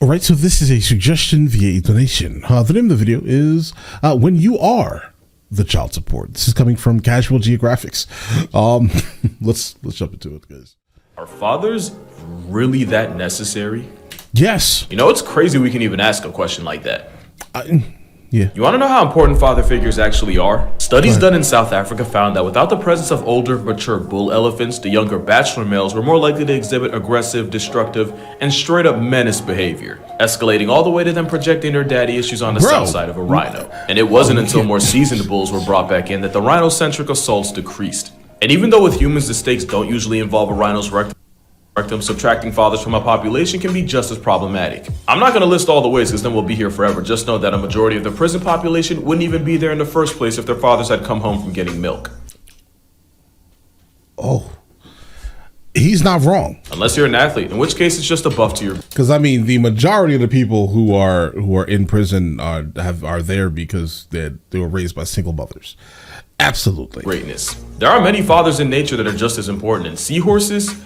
All right, so this is a suggestion via a donation. The name of the video is When You Are the Child Support. This is coming from Casual Geographics. Let's jump into it, guys. Are fathers really that necessary? Yes. You know, it's crazy we can even ask a question like that. Yeah. You want to know how important father figures actually are? Studies done in South Africa found that without the presence of older, mature bull elephants, the younger bachelor males were more likely to exhibit aggressive, destructive, and straight-up menace behavior, escalating all the way to them projecting their daddy issues on the south side of a rhino. And it wasn't until more seasoned bulls were brought back in that the rhinocentric assaults decreased. And even though with humans the stakes don't usually involve a rhino's rectum, subtracting fathers from a population can be just as problematic. I'm not going to list all the ways because then we'll be here forever. Just know that a majority of the prison population wouldn't even be there in the first place if their fathers had come home from getting milk. Oh, he's not wrong. Unless you're an athlete, in which case it's just a buff to your... Because I mean, the majority of the people who are in prison are there because they were raised by single mothers. Absolutely. Greatness. There are many fathers in nature that are just as important, and seahorses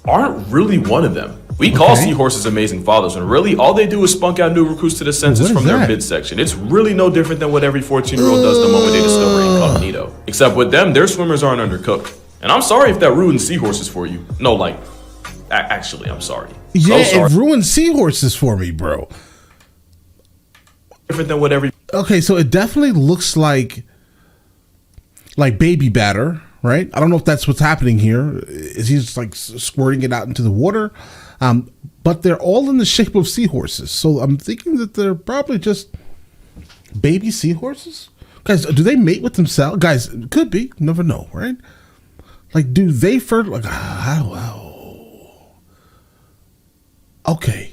aren't really one of them. We call seahorses amazing fathers, and really all they do is spunk out new recruits to the census from their midsection. It's really no different than what every 14-year-old does the moment they discover incognito. Except with them, their swimmers aren't undercooked. And I'm sorry if that ruins seahorses for you. No, like, actually, I'm sorry. Yeah, it ruined seahorses for me, bro. Different than what every... Okay, so it definitely looks like baby batter. Right? I don't know if that's what's happening here. Is he just like squirting it out into the water? But they're all in the shape of seahorses. So I'm thinking that they're probably just baby seahorses. Guys, do they mate with themselves? Guys, it could be. You never know, right? Like, do they fertilize? Okay.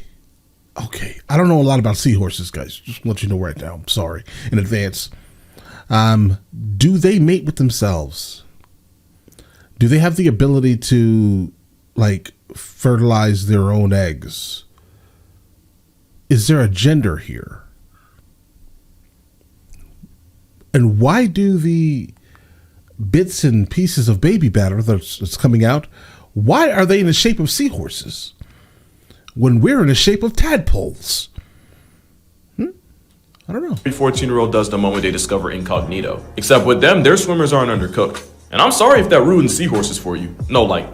I don't know a lot about seahorses, guys. Just want you to know right now. I'm sorry in advance. Do they mate with themselves? Do they have the ability to, like, fertilize their own eggs? Is there a gender here? And why do the bits and pieces of baby batter that's coming out, why are they in the shape of seahorses when we're in the shape of tadpoles? I don't know. Every 14-year-old does the moment they discover incognito. Except with them, their swimmers aren't undercooked. And I'm sorry if that ruins seahorses for you. No, like,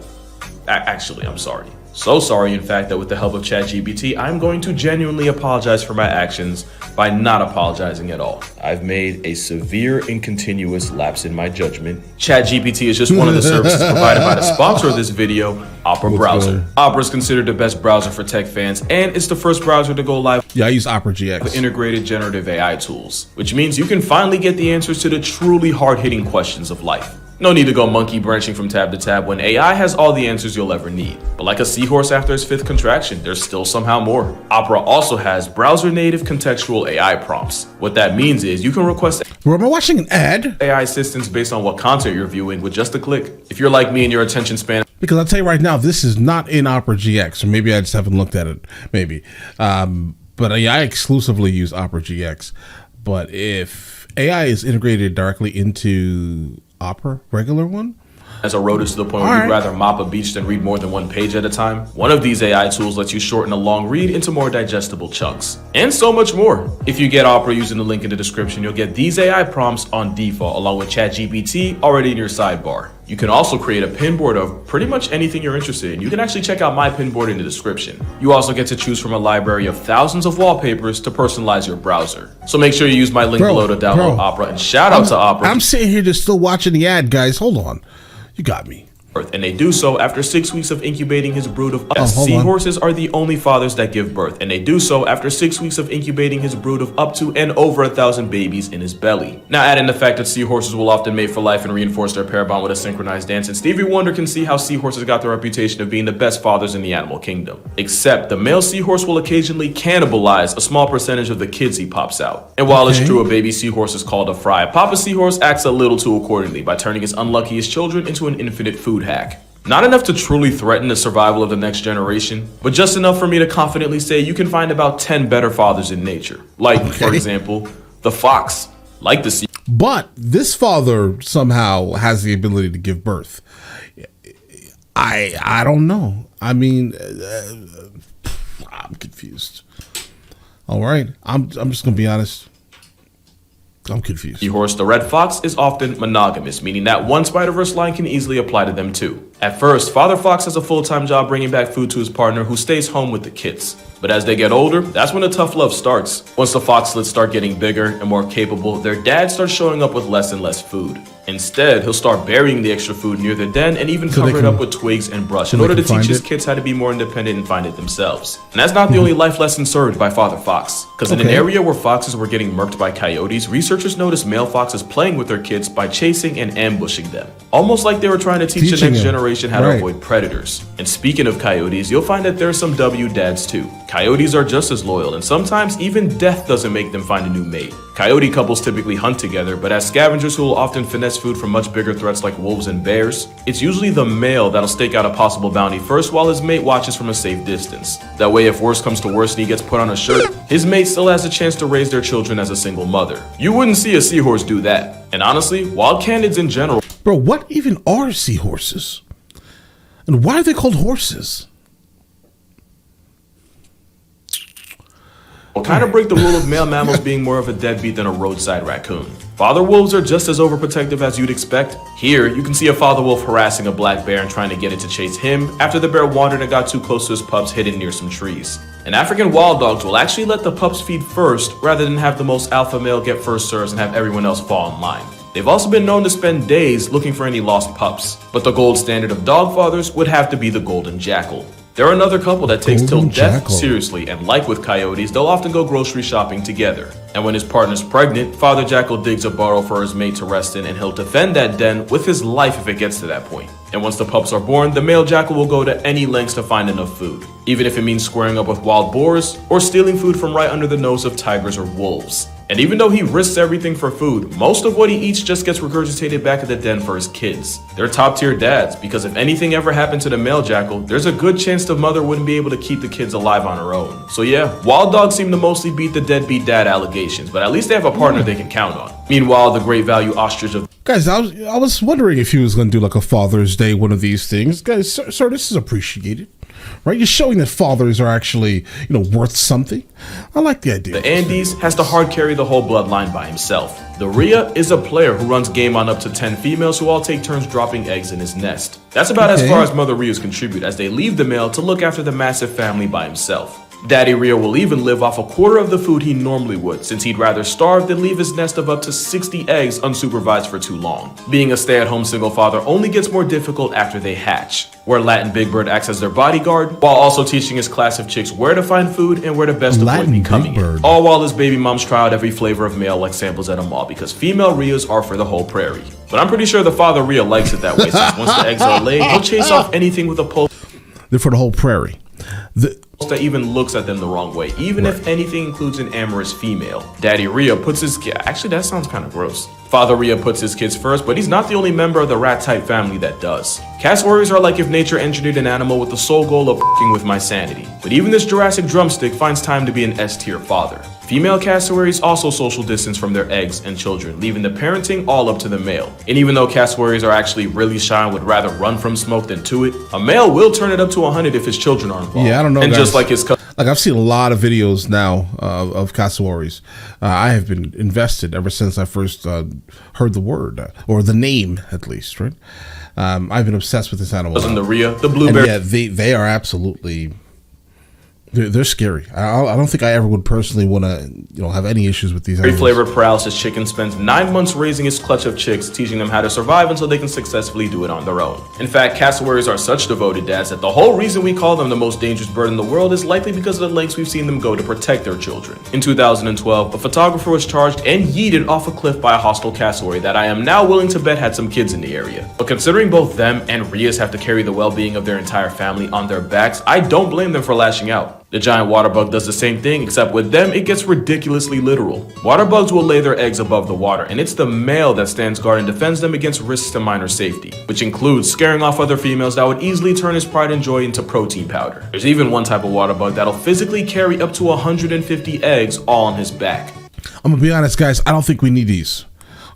actually, I'm sorry. So sorry, in fact, that with the help of ChatGPT, I'm going to genuinely apologize for my actions by not apologizing at all. I've made a severe and continuous lapse in my judgment. ChatGPT is just one of the services provided by the sponsor of this video, Opera Browser. Opera is considered the best browser for tech fans, and it's the first browser to go live. Yeah, I use Opera GX. With integrated generative AI tools, which means you can finally get the answers to the truly hard-hitting questions of life. No need to go monkey branching from tab to tab when AI has all the answers you'll ever need. But like a seahorse after its 5th contraction, there's still somehow more. Opera also has browser-native contextual AI prompts. What that means is you can request... Bro, am I watching an ad? AI assistance based on what content you're viewing with just a click. If you're like me and your attention span... Because I'll tell you right now, this is not in Opera GX, or maybe I just haven't looked at it, maybe. But I exclusively use Opera GX. But if AI is integrated directly into Opera, regular one, as a rodent to the point where you'd rather mop a beach than read more than one page at a time. One of these AI tools lets you shorten a long read into more digestible chunks. And so much more. If you get Opera using the link in the description, you'll get these AI prompts on default along with ChatGPT already in your sidebar. You can also create a pinboard of pretty much anything you're interested in. You can actually check out my pinboard in the description. You also get to choose from a library of thousands of wallpapers to personalize your browser. So make sure you use my link below to download Opera, and shout out to Opera. I'm sitting here just still watching the ad, guys. Hold on. You got me. And they do so after 6 weeks of incubating his brood of seahorses are the only fathers that give birth, and they do so after 6 weeks of incubating his brood of up to and over 1,000 babies in his belly. Now add in the fact that seahorses will often mate for life and reinforce their pair bond with a synchronized dance, and Stevie Wonder can see how seahorses got their reputation of being the best fathers in the animal kingdom. Except the male seahorse will occasionally cannibalize a small percentage of the kids he pops out. And while it's true a baby seahorse is called a fry, Papa Seahorse acts a little too accordingly by turning his unluckiest children into an infinite food hack. Not enough to truly threaten the survival of the next generation, but just enough for me to confidently say you can find about 10 better fathers in nature. Like, for example, the fox, like the sea. But this father somehow has the ability to give birth. I don't know. I mean, I'm confused. All right. I'm just going to be honest. I'm confused. Seahorse, the red fox, is often monogamous, meaning that one Spider-Verse line can easily apply to them too. At first, Father Fox has a full-time job bringing back food to his partner who stays home with the kids. But as they get older, that's when the tough love starts. Once the foxlets start getting bigger and more capable, their dad starts showing up with less and less food. Instead, he'll start burying the extra food near the den and even cover it up with twigs and brush in order to teach his kids how to be more independent and find it themselves. And that's not the only life lesson served by Father Fox. Because in an area where foxes were getting murked by coyotes, researchers noticed male foxes playing with their kids by chasing and ambushing them. Almost like they were trying to teach the next generation how to avoid predators. And speaking of coyotes, you'll find that there's some W dads too. Coyotes are just as loyal, and sometimes even death doesn't make them find a new mate. Coyote couples typically hunt together, but as scavengers who will often finesse food from much bigger threats like wolves and bears, it's usually the male that'll stake out a possible bounty first while his mate watches from a safe distance. That way, if worse comes to worse and he gets put on a shirt, his mate still has a chance to raise their children as a single mother. You wouldn't see a seahorse do that. And honestly, wild canids in general... Bro, what even are seahorses? And why are they called horses? will kind of break the rule of male mammals being more of a deadbeat than a roadside raccoon. Father wolves are just as overprotective as you'd expect. Here, you can see a father wolf harassing a black bear and trying to get it to chase him after the bear wandered and got too close to his pups hidden near some trees. And African wild dogs will actually let the pups feed first rather than have the most alpha male get first serves and have everyone else fall in line. They've also been known to spend days looking for any lost pups, but the gold standard of dog fathers would have to be the golden jackal. They're another couple that takes till death seriously, and like with coyotes, they'll often go grocery shopping together. And when his partner's pregnant, Father Jackal digs a burrow for his mate to rest in, and he'll defend that den with his life if it gets to that point. And once the pups are born, the male jackal will go to any lengths to find enough food, even if it means squaring up with wild boars or stealing food from right under the nose of tigers or wolves. And even though he risks everything for food, most of what he eats just gets regurgitated back at the den for his kids. They're top tier dads, because if anything ever happened to the male jackal, there's a good chance the mother wouldn't be able to keep the kids alive on her own. So yeah, wild dogs seem to mostly beat the deadbeat dad allegations, but at least they have a partner they can count on. Meanwhile, the great value ostrich of... Guys, I was wondering if he was going to do like a Father's Day, one of these things. Guys, sir, this is appreciated. Right? You're showing that fathers are actually, worth something. I like the idea. The Andes has to hard carry the whole bloodline by himself. The Rhea is a player who runs game on up to 10 females who all take turns dropping eggs in his nest. That's about as far as Mother Rheas contribute, as they leave the male to look after the massive family by himself. Daddy Rhea will even live off a quarter of the food he normally would, since he'd rather starve than leave his nest of up to 60 eggs unsupervised for too long. Being a stay-at-home single father only gets more difficult after they hatch, where Latin Big Bird acts as their bodyguard, while also teaching his class of chicks where to find food and where to best avoid becoming it. All while his baby moms try out every flavor of male like samples at a mall, because female Rheas are for the whole prairie. But I'm pretty sure the father Rhea likes it that way, since once the eggs are laid, he'll chase off anything with a pulse. They're for the whole prairie. That even looks at them the wrong way, even if anything includes an amorous female. Daddy Rhea puts his kid... Actually, that sounds kind of gross. Father Rhea puts his kids first, but he's not the only member of the rat-type family that does. Cass warriors are like if nature engineered an animal with the sole goal of f***ing with my sanity. But even this Jurassic drumstick finds time to be an S-tier father. Female cassowaries also social distance from their eggs and children, leaving the parenting all up to the male. And even though cassowaries are actually really shy and would rather run from smoke than to it, a male will turn it up to 100 if his children are involved. Yeah, I don't know, and guys. Just like his I've seen a lot of videos now of cassowaries. I have been invested ever since I first heard the word, or the name at least, right? I've been obsessed with this animal. And the Rhea, the blueberry. Yeah, they are absolutely... They're scary. I don't think I ever would personally want to, have any issues with these animals. Flavored paralysis chicken spends 9 months raising his clutch of chicks, teaching them how to survive until they can successfully do it on their own. In fact, cassowaries are such devoted dads that the whole reason we call them the most dangerous bird in the world is likely because of the lengths we've seen them go to protect their children. In 2012, a photographer was charged and yeeted off a cliff by a hostile cassowary that I am now willing to bet had some kids in the area. But considering both them and Rheas have to carry the well-being of their entire family on their backs, I don't blame them for lashing out. The giant water bug does the same thing, except with them, it gets ridiculously literal. Water bugs will lay their eggs above the water, and it's the male that stands guard and defends them against risks to minor safety, which includes scaring off other females that would easily turn his pride and joy into protein powder. There's even one type of water bug that'll physically carry up to 150 eggs all on his back. I'm gonna be honest, guys, I don't think we need these.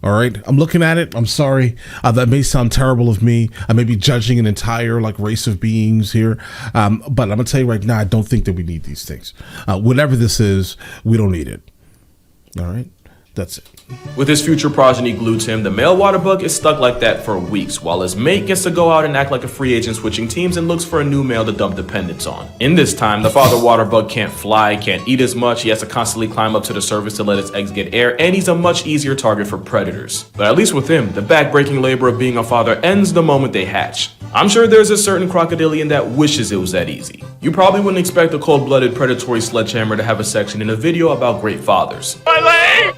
All right, I'm looking at it. I'm sorry. That may sound terrible of me. I may be judging an entire race of beings here, but I'm gonna tell you right now, I don't think that we need these things. Whatever this is, we don't need it. All right, that's it. With his future progeny glued to him, the male water bug is stuck like that for weeks, while his mate gets to go out and act like a free agent switching teams and looks for a new male to dump dependence on. In this time, the father water bug can't fly, can't eat as much, he has to constantly climb up to the surface to let his eggs get air, and he's a much easier target for predators. But at least with him, the back-breaking labor of being a father ends the moment they hatch. I'm sure there's a certain crocodilian that wishes it was that easy. You probably wouldn't expect a cold-blooded predatory sledgehammer to have a section in a video about great fathers.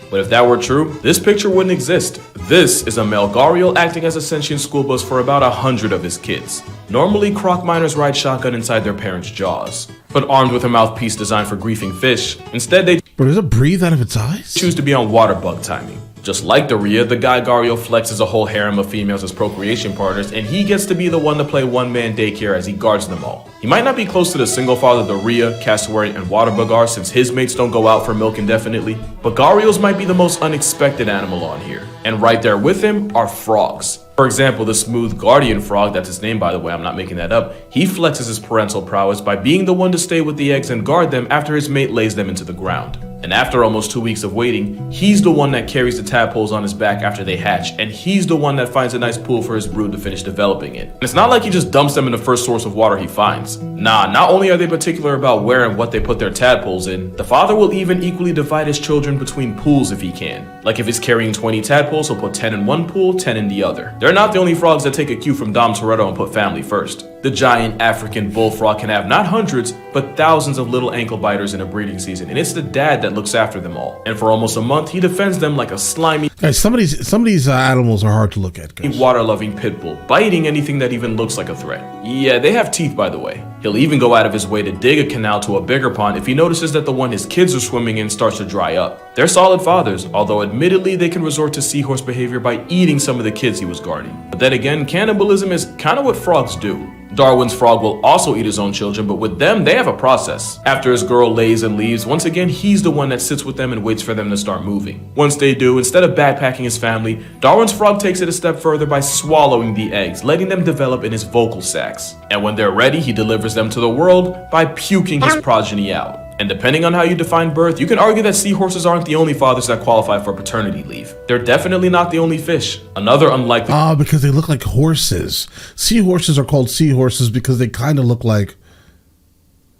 But if that were true, this picture wouldn't exist. This is a male gharial acting as a sentient school bus for about 100 of his kids. Normally, croc miners ride shotgun inside their parents' jaws. But armed with a mouthpiece designed for griefing fish, instead they does it breathe out of its eyes? Choose to be on water bug timing. Just like the Rhea, the guy gharial flexes a whole harem of females as procreation partners, and he gets to be the one to play one-man daycare as he guards them all. He might not be close to the single father the Rhea, cassowary, and waterbug are, since his mates don't go out for milk indefinitely, but gharials might be the most unexpected animal on here. And right there with him are frogs. For example, the smooth guardian frog, that's his name by the way, I'm not making that up, he flexes his parental prowess by being the one to stay with the eggs and guard them after his mate lays them into the ground. And after almost 2 weeks of waiting, he's the one that carries the tadpoles on his back after they hatch, and he's the one that finds a nice pool for his brood to finish developing it. And it's not like he just dumps them in the first source of water he finds. Nah, not only are they particular about where and what they put their tadpoles in, the father will even equally divide his children between pools if he can. Like if he's carrying 20 tadpoles, he'll put 10 in one pool, 10 in the other. They're not the only frogs that take a cue from Dom Toretto and put family first. The giant African bullfrog can have not hundreds, but thousands of little ankle biters in a breeding season, and it's the dad that looks after them all. And for almost a month, he defends them like a slimy, guys, some of these animals are hard to look at, guys. Water-loving pit bull, biting anything that even looks like a threat. Yeah, they have teeth, by the way. He'll even go out of his way to dig a canal to a bigger pond if he notices that the one his kids are swimming in starts to dry up. They're solid fathers, although admittedly they can resort to seahorse behavior by eating some of the kids he was guarding. But then again, cannibalism is kind of what frogs do. Darwin's frog will also eat his own children, but with them, they have a process. After his girl lays and leaves, once again, he's the one that sits with them and waits for them to start moving. Once they do, instead of backpacking his family, Darwin's frog takes it a step further by swallowing the eggs, letting them develop in his vocal sacs. And when they're ready, he delivers them to the world by puking his progeny out. And depending on how you define birth, you can argue that seahorses aren't the only fathers that qualify for paternity leave. They're definitely not the only fish. Another unlikely... because they look like horses. Seahorses are called seahorses because they kind of look like...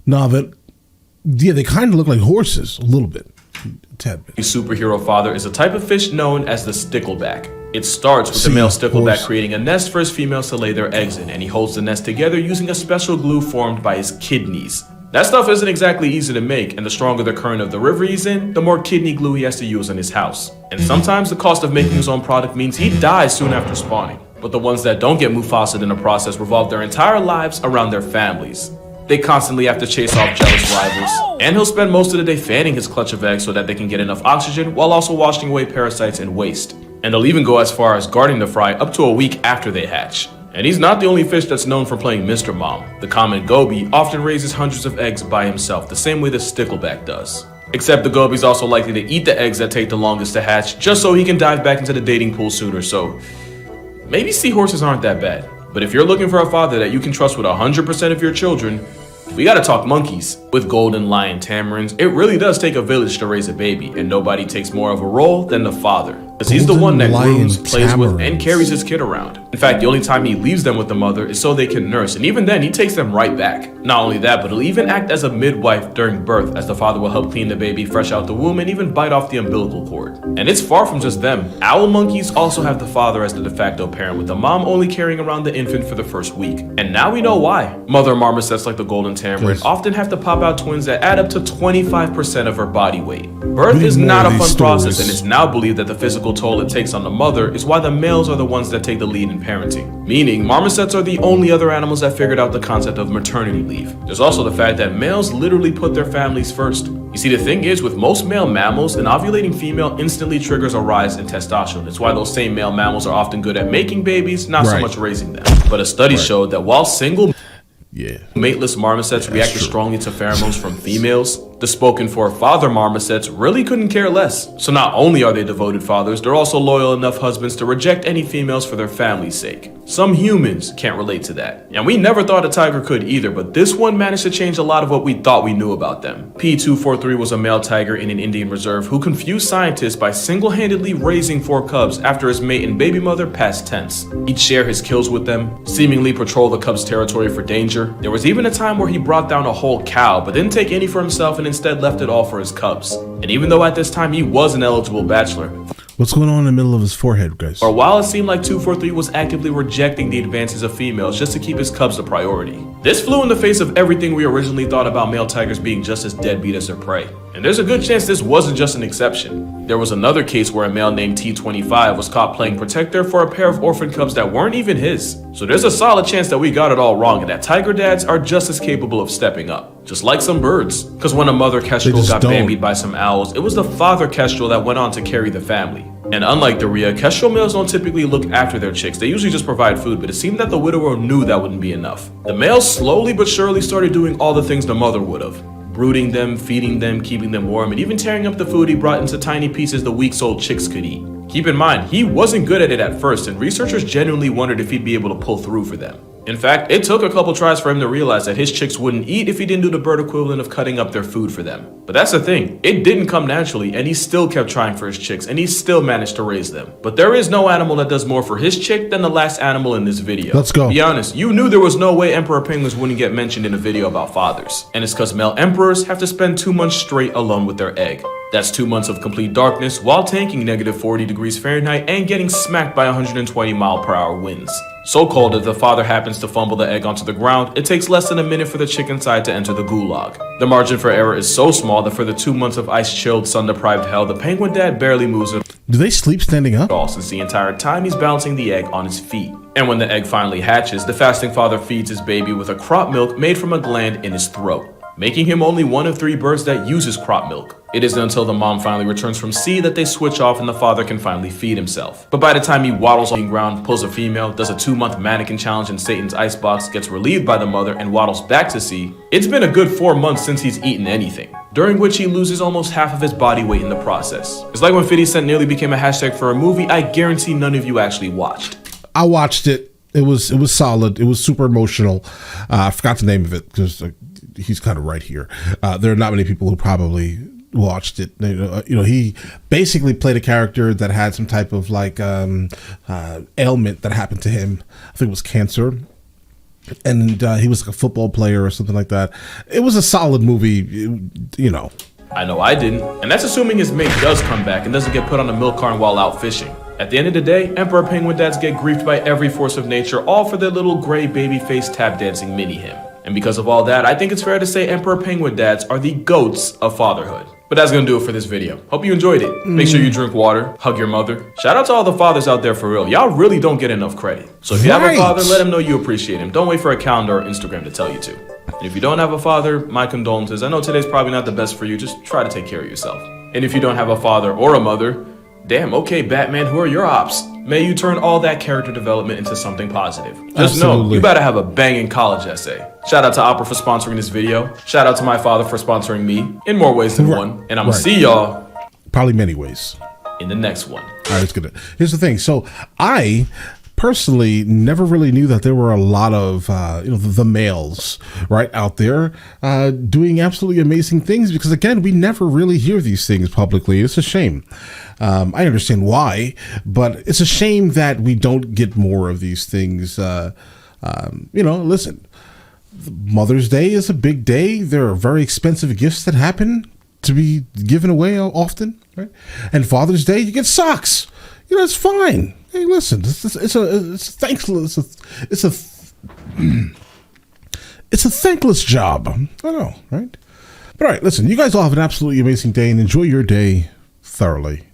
they kind of look like horses, a little bit. A tad bit. Superhero father is a type of fish known as the stickleback. It starts with the male stickleback creating a nest for his females to lay their eggs in, and he holds the nest together using a special glue formed by his kidneys. That stuff isn't exactly easy to make, and the stronger the current of the river he's in, the more kidney glue he has to use in his house. And sometimes the cost of making his own product means he dies soon after spawning. But the ones that don't get Mufasa'd in the process revolve their entire lives around their families. They constantly have to chase off jealous rivals, and he'll spend most of the day fanning his clutch of eggs so that they can get enough oxygen while also washing away parasites and waste. And they'll even go as far as guarding the fry up to a week after they hatch. And he's not the only fish that's known for playing Mr. Mom. The common goby often raises hundreds of eggs by himself, the same way the stickleback does. Except the goby's also likely to eat the eggs that take the longest to hatch, just so he can dive back into the dating pool sooner, so maybe seahorses aren't that bad. But if you're looking for a father that you can trust with 100% of your children, we gotta talk monkeys. With golden lion tamarins, it really does take a village to raise a baby, and nobody takes more of a role than the father. Because he's the one that grooms, plays with, and carries his kid around. In fact, the only time he leaves them with the mother is so they can nurse, and even then, he takes them right back. Not only that, but he'll even act as a midwife during birth, as the father will help clean the baby fresh out the womb and even bite off the umbilical cord. And it's far from just them. Owl monkeys also have the father as the de facto parent, with the mom only carrying around the infant for the first week. And now we know why. Mother marmosets like the golden tamarin often have to pop out twins that add up to 25% of her body weight. Birth is not a fun process, and it's now believed that the physical toll it takes on the mother is why the males are the ones that take the lead in parenting. Meaning, marmosets are the only other animals that figured out the concept of maternity leave. There's also the fact that males literally put their families first. You see, the thing is, with most male mammals, an ovulating female instantly triggers a rise in testosterone. It's why those same male mammals are often good at making babies, not so much raising them. But a study showed that while single mateless marmosets reacted strongly to pheromones from females, The spoken for father marmosets really couldn't care less. So not only are they devoted fathers, they're also loyal enough husbands to reject any females for their family's sake. Some humans can't relate to that. And we never thought a tiger could either, but this one managed to change a lot of what we thought we knew about them. P243 was a male tiger in an Indian reserve who confused scientists by single-handedly raising 4 cubs after his mate and baby mother passed tense. He'd share his kills with them, seemingly patrol the cubs' territory for danger. There was even a time where he brought down a whole cow, but didn't take any for himself and instead left it all for his cubs. And even though at this time he was an eligible bachelor, What's going on in the middle of his forehead, guys? or while it seemed like 243 was actively rejecting the advances of females just to keep his cubs a priority. This flew in the face of everything we originally thought about male tigers being just as deadbeat as their prey. And there's a good chance this wasn't just an exception. There was another case where a male named T25 was caught playing protector for a pair of orphan cubs that weren't even his. So there's a solid chance that we got it all wrong and that tiger dads are just as capable of stepping up. Just like some birds. Because when a mother kestrel got bambied by some owls, it was the father kestrel that went on to carry the family. And unlike the rhea, kestrel males don't typically look after their chicks. They usually just provide food, but it seemed that the widower knew that wouldn't be enough. The males slowly but surely started doing all the things the mother would have. Brooding them, feeding them, keeping them warm, and even tearing up the food he brought into tiny pieces the weeks-old chicks could eat. Keep in mind, he wasn't good at it at first, and researchers genuinely wondered if he'd be able to pull through for them. In fact, it took a couple tries for him to realize that his chicks wouldn't eat if he didn't do the bird equivalent of cutting up their food for them. But that's the thing, it didn't come naturally, and he still kept trying for his chicks, and he still managed to raise them. But there is no animal that does more for his chick than the last animal in this video. Let's go. Be honest, you knew there was no way emperor penguins wouldn't get mentioned in a video about fathers. And it's because male emperors have to spend 2 months straight alone with their egg. That's 2 months of complete darkness while tanking -40°F and getting smacked by 120-mile-per-hour winds. So cold that if the father happens to fumble the egg onto the ground, it takes less than a minute for the chick inside to enter the gulag. The margin for error is so small that for the 2 months of ice-chilled, sun-deprived hell, the penguin dad barely moves at Do they sleep standing up? all, since the entire time he's balancing the egg on his feet. And when the egg finally hatches, the fasting father feeds his baby with a crop milk made from a gland in his throat, making him only one of 3 birds that uses crop milk. It isn't until the mom finally returns from sea that they switch off and the father can finally feed himself. But by the time he waddles on the ground, pulls a female, does a 2-month mannequin challenge in Satan's icebox, gets relieved by the mother, and waddles back to sea, it's been a good 4 months since he's eaten anything, during which he loses almost half of his body weight in the process. It's like when 50 Cent nearly became a hashtag for a movie I guarantee none of you actually watched. I watched it. It was solid. It was super emotional. I forgot the name of it because he's kind of right here. There are not many people who probably watched it. You know, he basically played a character that had some type of like ailment that happened to him. I think it was cancer. And he was like a football player or something like that. It was a solid movie, you know. I know I didn't, and that's assuming his mate does come back and doesn't get put on a milk carton while out fishing. At the end of the day, emperor penguin dads get griefed by every force of nature, all for their little gray baby face tap dancing mini him. And because of all that, I think it's fair to say emperor penguin dads are the goats of fatherhood. But that's gonna do it for this video. Hope you enjoyed it. Make sure you drink water, hug your mother. Shout out to all the fathers out there for real. Y'all really don't get enough credit. So if you have a father, let him know you appreciate him. Don't wait for a calendar or Instagram to tell you to. And if you don't have a father, my condolences. I know today's probably not the best for you. Just try to take care of yourself. And if you don't have a father or a mother, damn, okay, Batman, who are your ops? May you turn all that character development into something positive. Just know, you better have a banging college essay. Shout out to Opera for sponsoring this video. Shout out to my father for sponsoring me in more ways than one. And I'm gonna see y'all probably many ways in the next one. All right, let's get it. Here's the thing. So I personally never really knew that there were a lot of the males right out there doing absolutely amazing things, because again, we never really hear these things publicly. It's a shame. I understand why, but it's a shame that we don't get more of these things. Listen, Mother's Day is a big day. There are very expensive gifts that happen to be given away often, right? And Father's Day, you get socks. You know, it's fine. Hey, listen, it's a thankless job. I know, right? But all right, listen, you guys all have an absolutely amazing day and enjoy your day thoroughly.